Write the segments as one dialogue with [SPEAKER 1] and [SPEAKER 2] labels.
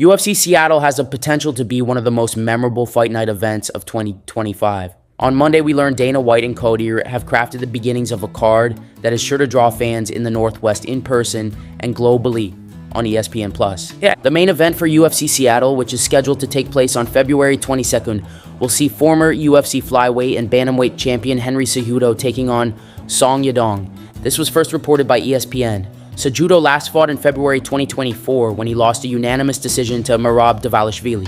[SPEAKER 1] UFC Seattle has the potential to be one of the most memorable fight night events of 2025. On Monday, we learned Dana White and Cody have crafted the beginnings of a card that is sure to draw fans in the Northwest in person and globally on ESPN+. The main event for UFC Seattle, which is scheduled to take place on February 22nd, will see former UFC flyweight and bantamweight champion Henry Cejudo taking on Song Yadong. This was first reported by ESPN. Cejudo last fought in February 2024 when he lost a unanimous decision to Merab Dvalishvili.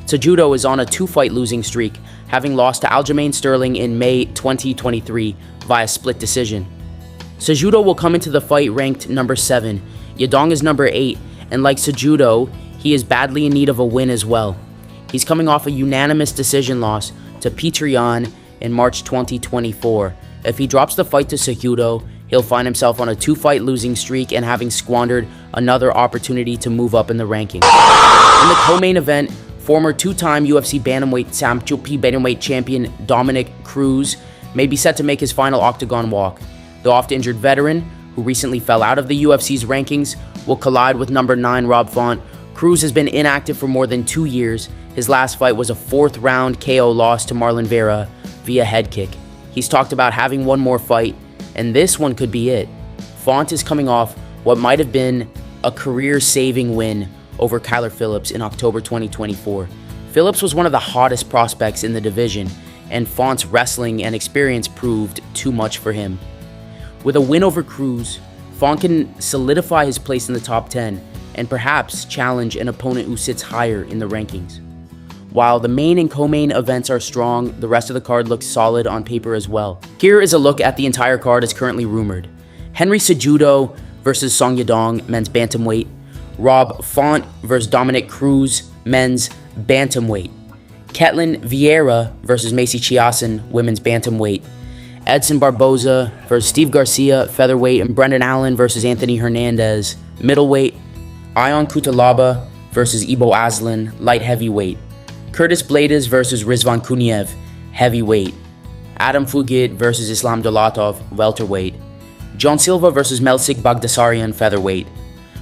[SPEAKER 1] Cejudo is on a two-fight losing streak, having lost to Aljamain Sterling in May 2023 via split decision. Cejudo will come into the fight ranked number 7. Yadong is number 8, and like Cejudo, he is badly in need of a win as well. He's coming off a unanimous decision loss to Petr Yan in March 2024. If he drops the fight to Cejudo, he'll find himself on a two-fight losing streak and having squandered another opportunity to move up in the rankings. In the co-main event, former two-time UFC bantamweight champion Dominic Cruz may be set to make his final octagon walk. The oft-injured veteran, who recently fell out of the UFC's rankings, will collide with number 9 Rob Font. Cruz has been inactive for more than 2 years. His last fight was a 4th-round KO loss to Marlon Vera via head kick. He's talked about having one more fight, and this one could be it. Font is coming off what might have been a career-saving win over Kyler Phillips in October 2024. Phillips was one of the hottest prospects in the division, and Font's wrestling and experience proved too much for him. With a win over Cruz, Font can solidify his place in the top 10 and perhaps challenge an opponent who sits higher in the rankings. While the main and co-main events are strong, the rest of the card looks solid on paper as well. Here is a look at the entire card as currently rumored. Henry Cejudo versus Song Yadong, men's bantamweight. Rob Font versus Dominic Cruz, men's bantamweight. Ketlin Vieira versus Macy Chiasson, women's bantamweight. Edson Barboza versus Steve Garcia, featherweight. And Brendan Allen versus Anthony Hernandez, middleweight. Ion Kutalaba versus Ibo Aslan, light heavyweight. Curtis Blades versus Rizvan Kuniev, heavyweight. Adam Fugit versus Islam Dolatov, welterweight. John Silva versus Melsik Bagdasaryan, featherweight.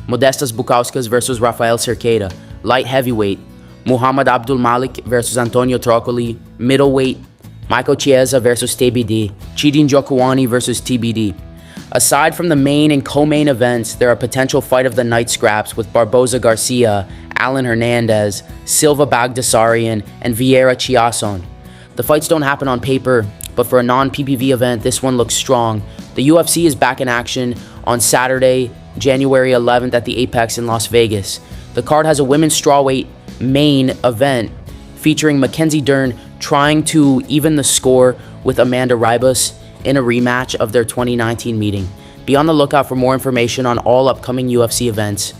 [SPEAKER 1] Modestas Bukauskas versus Rafael Cerqueira, light heavyweight. Muhammad Abdul Malik versus Antonio Trocoli, middleweight. Michael Chiesa versus TBD. Chidin Jokuani versus TBD. Aside from the main and co-main events, there are potential fight of the night scraps with Barboza Garcia, Alan Hernandez, Silva Bagdasaryan, and Vieira Chiasson. The fights don't happen on paper, but for a non-PPV event, this one looks strong. The UFC is back in action on Saturday, January 11th at the Apex in Las Vegas. The card has a women's strawweight main event featuring Mackenzie Dern trying to even the score with Amanda Ribas in a rematch of their 2019 meeting. Be on the lookout for more information on all upcoming UFC events.